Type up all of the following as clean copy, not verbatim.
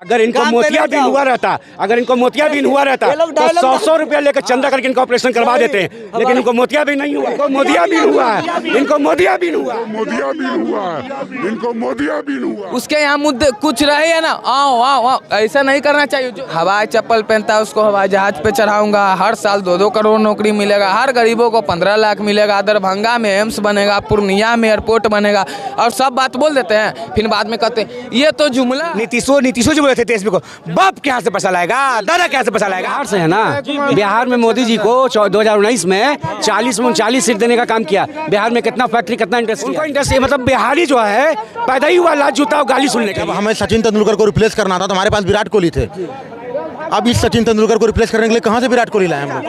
अगर इनको मोतियाबिंद हुआ रहता, तो 100 रुपया लेकर चंदा करके इनका ऑपरेशन करवा देते हैं, लेकिन इनको मोतियाबिंद नहीं हुआ। इनको मोतियाबिंद हुआ। उसके यहाँ मुद्दे कुछ रहे है ना, आओ ऐसा नहीं करना चाहिए। जो हवाई चप्पल पहनता है उसको हवाई जहाज पे चढ़ाऊंगा, हर साल 2-2 करोड़ नौकरी मिलेगा, हर गरीबों को 15 लाख मिलेगा, दरभंगा में एम्स बनेगा, पूर्णिया में एयरपोर्ट बनेगा, और सब बात बोल देते हैं, फिर बाद में कहते हैं ये तो जुमला। नीतीशो जो बोले थे तेजस्वी को, बाप क्या से पैसा लाएगा, दादा क्या से पैसा लाएगा। बिहार से है ना, बिहार में मोदी जी को 2019 में 40 सीट देने का काम किया। बिहार में कितना फैक्ट्री, कितना इंडस्ट्री, मतलब बिहारी जो है पैदा ही हुआ लात जूता और गाली सुनने का। हमें सचिन तेंदुलकर को रिप्लेस करना था तो हमारे पास विराट कोहली थे। अब इस सचिन तेंदुलकर को रिप्लेस करने के लिए कहाँ से विराट कोहली लाए हम लोग?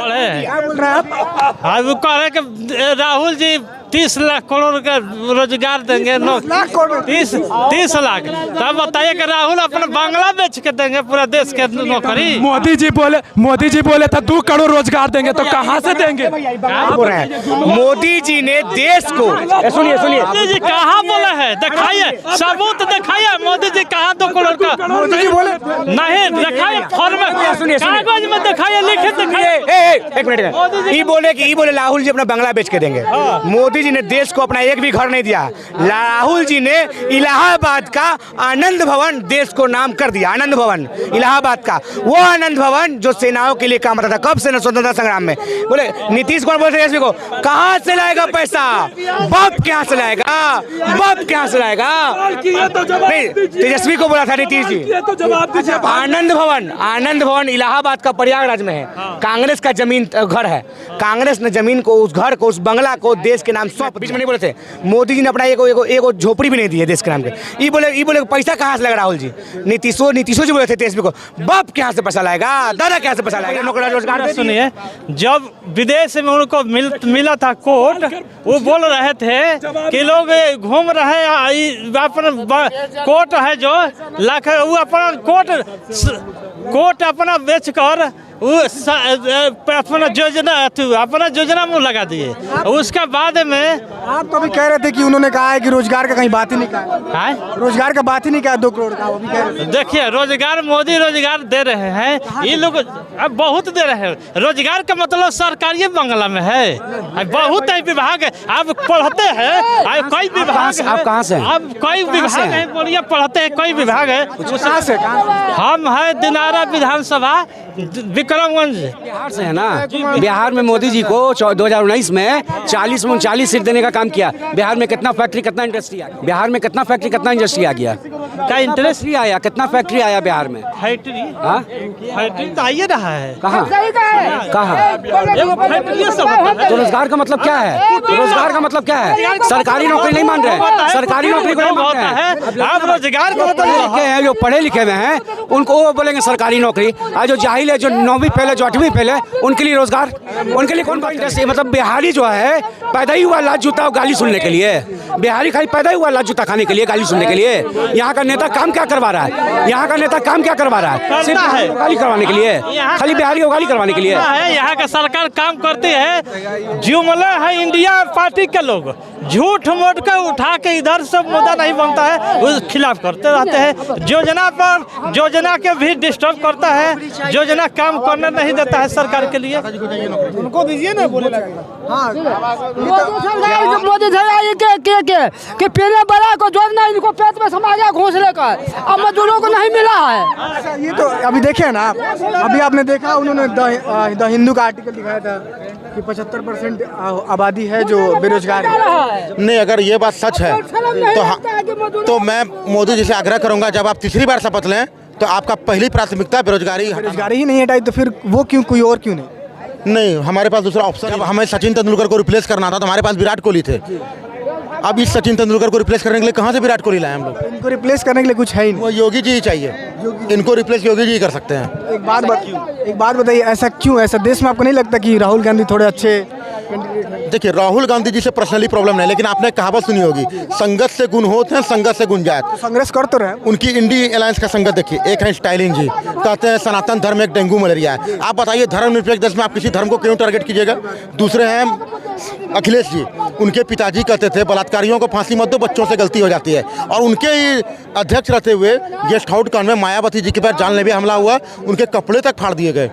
राहुल जी 30 लाख करोड़ का रोजगार देंगे, 30 लाख। तब बताइए कि राहुल अपना बांग्ला बेच के देंगे पूरा देश के नौकरी। मोदी जी बोले था 2 करोड़ रोजगार देंगे, तो कहाँ से देंगे? मोदी जी ने देश को, सुनिए मोदी जी कहाँ बोला है, दिखाइए सबूत, दिखाइए मोदी जी कहाँ 2 करोड़ का मोदी जी बोले नहीं, दिखाइए फॉर्म कागज में दिखाइए, लिखित दिखाइए। एक मिनट, ये बोले राहुल जी अपना बंगला बेच के देंगे। मोदी जी ने देश को अपना एक भी घर नहीं दिया। राहुल जी ने इलाहाबाद का आनंद भवन देश को नाम कर दिया। आनंद भवन इलाहाबाद का, वो आनंद भवन जो सेनाओं के लिए काम आता था कब से, स्वतंत्रता संग्राम में। बोले नीतीश कुमार बोले तेजस्वी को, कहाँ से लाएगा पैसा, बाप कहाँ से लाएगा, नहीं, तेजस्वी को बोला था नीतीश जी। आनंद भवन इलाहाबाद का प्रयागराज में है, कांग्रेस का जमीन घर है। कांग्रेस ने जमीन को, उस घर को, उस बंगला को देश के नाम सौंप, बीच में नहीं बोले थे। मोदी जी ने अपना एक झोपड़ी भी नहीं दी है देश के नाम के। ये बोले पैसा कहाँ से लगा राहुल जी। नीतीशो जो बोले थे तेजस्वी को, बाप कहाँ से पैसा लाएगा, दादा कहाँ से पैसा लाएगा। नौकरी रोजगार सुनिए, जब विदेश में उनको मिला था कोर्ट, वो बोल रहे थे कि लोग घूम रहे हैं, अपना कोर्ट है जो लाख, वो अपना कोर्ट अपना बेचकर अपना योजना में लगा दिए। उसके बाद में आप तो अभी कह रहे थे कि उन्होंने कहा है कि रोजगार का कहीं बात ही नहीं कहा, रोजगार का बात ही नहीं कहा 2 करोड़ का, वो भी कह रहे थे। देखिए रोजगार, मोदी रोजगार दे रहे हैं, ये लोग अब बहुत दे रहे हैं। रोजगार का मतलब सरकारी बंगला में है, बहुत है विभाग है। आप पढ़ते हैं, कई विभाग, आप कहाँ से? आप कई विभाग है, बोलिए पढ़ते हैं, कई विभाग है। हम है दिनारा विधानसभा विक्रमगंज। बिहार से है ना, बिहार में मोदी जी को 2019 में 40 सीट देने का काम किया। बिहार में कितना फैक्ट्री, कितना इंडस्ट्री आ गया, क्या इंडस्ट्री आया, कितना फैक्ट्री आया बिहार में। फैक्ट्री तो आइए रहा है, कहाँ? तो रोजगार का मतलब क्या है? सरकारी नौकरी नहीं मान रहे, सरकारी नौकरी को नहीं मान रहे हैं। आप रोजगार को हैं, जो पढ़े लिखे में हैं उनको वो बोलेंगे सरकारी नौकरी, और जो जाहिल है, जो 9वीं फेल है, जो 8वीं फेल है, उनके लिए रोजगार, उनके लिए कौन बात इंडस्ट्री। मतलब बिहारी जो है पैदा ही हुआ लात जूता और गाली सुनने के लिए। बिहारी खाली पैदा ही हुआ लात जूता खाने के लिए, गाली सुनने के लिए। यहाँ का नेता काम क्या करवा रहा है, सिर्फ गाली करवाने के लिए, खाली बिहारी को गाली करवाने के लिए। यहाँ का सरकार काम करती है, जुमला है इंडिया पार्टी के लोग, झूठ मूठ के उठा के इधर से मुद्दा नहीं बनता है, उस खिलाफ करते रहते हैं। योजना के भी डिस्टर्ब करता है, योजना काम करने नहीं देता है सरकार के लिए। उनको दीजिए ना, बोले मोदी कि पहले बड़ा को जोड़ना, इनको पेट में समा गया घोंसले का, अब मजदूरों को नहीं मिला है। ये तो अभी देखे ना, अभी आपने देखा उन्होंने द हिंदू का आर्टिकल दिखाया था कि 75% आबादी है जो बेरोजगार है। नहीं, अगर ये बात सच है तो मैं मोदी जी से आग्रह करूंगा, जब आप तीसरी बार शपथ लें तो आपका पहली प्राथमिकता बेरोजगारी ही नहीं हटाई, तो फिर वो क्यों, कोई और क्यों नहीं, हमारे पास दूसरा ऑप्शन। जब हमें सचिन तेंदुलकर को रिप्लेस करना था तो हमारे पास विराट कोहली थे। अब इस सचिन तेंदुलकर को रिप्लेस करने के लिए कहाँ से विराट कोहली लाए हम लोग? इनको रिप्लेस करने के लिए कुछ है ही नहीं, वो योगी जी ही चाहिए, इनको रिप्लेस योगी जी ही कर सकते हैं। एक बात बताइए, ऐसा क्यों? ऐसा देश में आपको नहीं लगता कि राहुल गांधी थोड़े अच्छे देखिए, राहुल गांधी जी से पर्सनली प्रॉब्लम नहीं, लेकिन आपने कहावत सुनी होगी, संगत से गुण होते हैं, संगत से गुण जात। कांग्रेस कर तो रहे, उनकी इंडी अलायंस का संगत देखिए, एक है स्टालिन जी, कहते हैं सनातन धर्म एक डेंगू मलेरिया है। आप बताइए, धर्मनिरपेक्ष देश में आप किसी धर्म को क्यों टारगेट कीजिएगा? दूसरे हैं अखिलेश जी, उनके पिताजी कहते थे बलात्कारियों को फांसी मत दो, बच्चों से गलती हो जाती है। और उनके ही अध्यक्ष रहते हुए गेस्ट हाउस कांड में मायावती जी के पर जानलेवा हमला हुआ, उनके कपड़े तक फाड़ दिए गए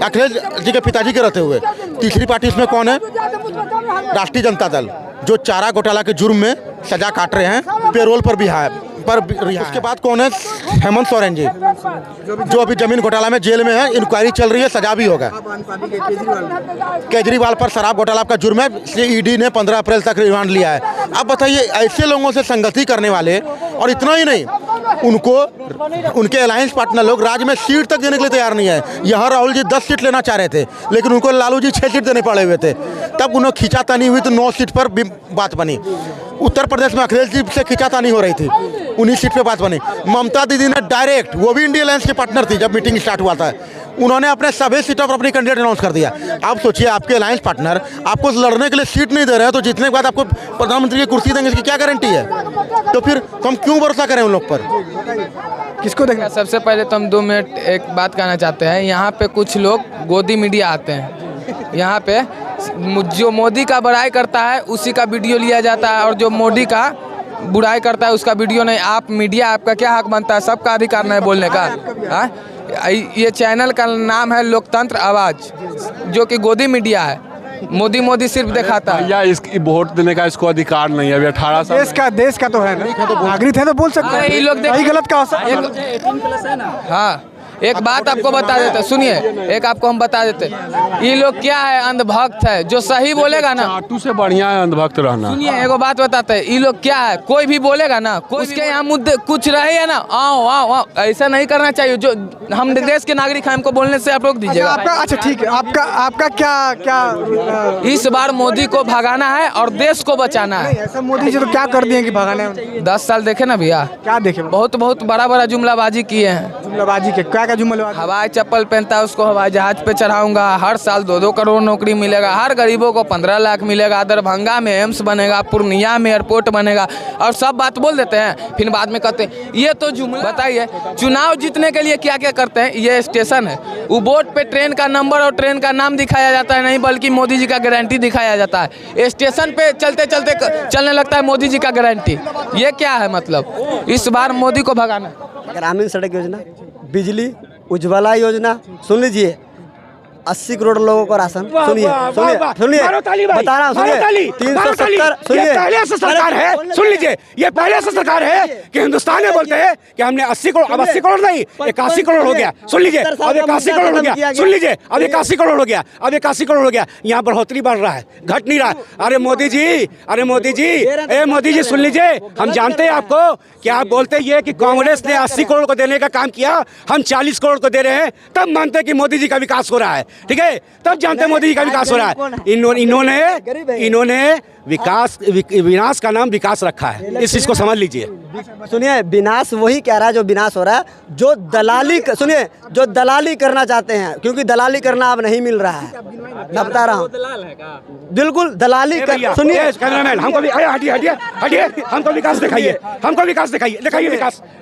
अखिलेश जी के पिताजी के रहते हुए। तीसरी पार्टी इसमें कौन है? राष्ट्रीय जनता दल, जो चारा घोटाला के जुर्म में सजा काट रहे हैं, पेरोल पर भी है। उसके बाद कौन है? हेमंत सोरेन जी, जो अभी जमीन घोटाला में जेल में है, इंक्वायरी चल रही है, सजा भी होगा। केजरीवाल पर शराब घोटाला का जुर्म है, इसलिए ईडी ने 15 अप्रैल तक रिमांड लिया है। अब बताइए, ऐसे लोगों से संगति करने वाले, और इतना ही नहीं, उनको उनके अलायंस पार्टनर लोग राज्य में सीट तक देने के लिए तैयार नहीं है। यहाँ राहुल जी 10 सीट लेना चाह रहे थे, लेकिन उनको लालू जी 6 सीट देने पड़े हुए थे। तब उन्हें खींचातानी हुई तो 9 सीट पर बात बनी। उत्तर प्रदेश में अखिलेश जी से खींचातानी हो रही थी, 19 सीट पे बात बनी। ममता दीदी ने डायरेक्ट, वो भी इंडिया अलायंस के पार्टनर थी जब मीटिंग स्टार्ट हुआ था, उन्होंने अपने सभी सीटों पर अपनी कैंडिडेट अनाउंस कर दिया। आप सोचिए, आपके अलायंस पार्टनर आपको लड़ने के लिए सीट नहीं दे रहे हैं, तो जीतने के बाद आपको प्रधानमंत्री की कुर्सी देंगे, इसकी क्या गारंटी है? तो फिर हम क्यों भरोसा करें उन लोग पर? किसको देखना? सबसे पहले तो हम 2 मिनट एक बात कहना चाहते हैं। यहाँ पे कुछ लोग गोदी मीडिया आते हैं, यहाँ पे जो मोदी का बड़ाई करता है उसी का वीडियो लिया जाता है, और जो मोदी का बुराई करता है उसका वीडियो नहीं। आप मीडिया, आपका क्या हक बनता है? सबका अधिकार नहीं बोलने का। हाँ, ये चैनल का नाम है लोकतंत्र आवाज़, जो कि गोदी मीडिया है। मोदी सिर्फ दिखाता है। या इसकी वोट देने का इसको अधिकार नहीं है। अभी 18 साल देश का तो है ना, नागरिक है तो बोल सकते हैं। ये लोग सही गलत का हो सकता है। हाँ, एक बात आपको बता देते, सुनिए, एक आपको हम बता देते, ये लोग क्या है, अंधभक्त है। जो सही बोलेगा ना, चाटू से बढ़िया है अंधभक्त रहना। सुनिए एगो बात बताते हैं, ये लोग क्या है, कोई भी बोलेगा ना, कोई उसके यहाँ मुद्दे कुछ रहे है ना, आओ आओ आओ, ऐसा नहीं करना चाहिए। जो हम देश के नागरिक हैं, हमको बोलने से आप रोक दीजिएगा। आपका अच्छा ठीक है, आपका क्या इस बार मोदी को भगाना है और देश को बचाना है। ऐसा मोदी जी तो क्या कर दिए कि भगाने हैं? 10 साल देखे ना भैया, क्या देखे? बहुत बड़ा जुमलाबाजी किए हैं। जुमलाबाजी के क्या जुमला? हवाई चप्पल पहनता है उसको हवाई जहाज पे चढ़ाऊंगा, हर साल 2-2 करोड़ नौकरी मिलेगा, हर गरीबों को 15 लाख मिलेगा, दरभंगा में एम्स बनेगा, पूर्णिया में एयरपोर्ट बनेगा, और सब बात बोल देते हैं। फिर बाद में कहते हैं ये तो जुमला। बताइए, चुनाव जीतने के लिए क्या क्या करते हैं? ये स्टेशन है, वो बोर्ड पे ट्रेन का नंबर और ट्रेन का नाम दिखाया जाता है, नहीं बल्कि मोदी जी का गारंटी दिखाया जाता है। स्टेशन पे चलते चलते चलने लगता है मोदी जी का गारंटी। ये क्या है मतलब? इस बार मोदी को भगाना। ग्रामीण सड़क योजना, बिजली उज्ज्वला योजना, सुन लीजिए, 80 करोड़ लोगों को राशन। सुनिए बता रहा हूँ, सुनिए 370। सुनिए, पहले से सरकार है, सुन लीजिए, ये पहले से सरकार है कि हिंदुस्तान में बोलते हैं कि हमने 80 करोड़, अब 80 करोड़ नहीं, 81 करोड़ हो गया। सुन लीजिए, अब 81 करोड़ हो गया। सुन लीजिए, अब 81 करोड़ हो गया, अब 81 करोड़ हो गया। यहाँ बढ़ोतरी बढ़ रहा है, घट नहीं रहा। अरे मोदी जी, ए मोदी जी सुन लीजिए, हम जानते हैं आपको कि आप बोलते ये कि कांग्रेस ने 80 करोड़ को देने का काम किया, हम 40 करोड़ को दे रहे हैं, तब मानते हैं कि मोदी जी का विकास हो रहा है। ठीक है, तब जानते हैं मोदी जी का विकास हो रहा है। इन्होंने विनाश का नाम विकास रखा है, इस चीज को समझ लीजिए। सुनिए, विनाश वही कह रहा है जो विनाश हो रहा है, जो दलाली करना चाहते हैं, क्योंकि दलाली करना अब नहीं मिल रहा है। मैं बता रहा हूँ, बिल्कुल दलाली। सुनिए कैमरामैन, हमको भी हटिए, हमको विकास दिखाइए,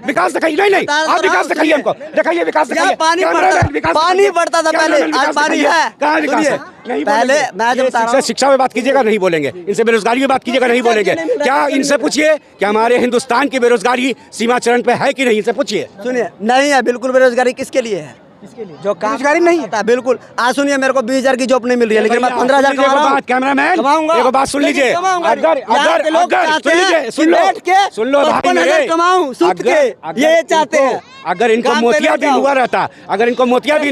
विकास दिखाइए। नहीं, आप विकास दिखाइए, हमको दिखाइए विकास दिखाइए। पानी बढ़ता था पहले, आज पानी है कहाँ विकास है? पहले मैं जब बता रहा हूँ, शिक्षा में बात कीजिएगा, नहीं बोलेंगे। इनसे बेरोजगारी में बात कीजिएगा, नहीं बोलेंगे। क्या इनसे पूछिए कि हमारे हिंदुस्तान की बेरोजगारी सीमा चरण पे है कि नहीं, इनसे पूछिए। सुनिए, नहीं है बिल्कुल। बेरोजगारी किसके लिए है? जो बेरोजगारी नहीं है बिल्कुल। आज सुनिए, मेरे को 20,000 की जॉब नहीं मिल रही है, लेकिन मैं 15,000 कमा रहा हूं। कैमरामैन, एक बात सुन लीजिए, अगर लोग चाहते हैं सुन लो 55,000 कमाऊं सूत के, ये चाहते हैं। अगर इनको मोतियाबिंद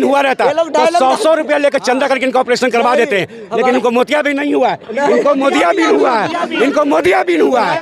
हुआ रहता, तो 100 रुपया लेकर चंदा करके इनका ऑपरेशन करवा देते हैं, लेकिन इनको मोतियाबिंद नहीं हुआ है, इनको मोतियाबिंद हुआ है।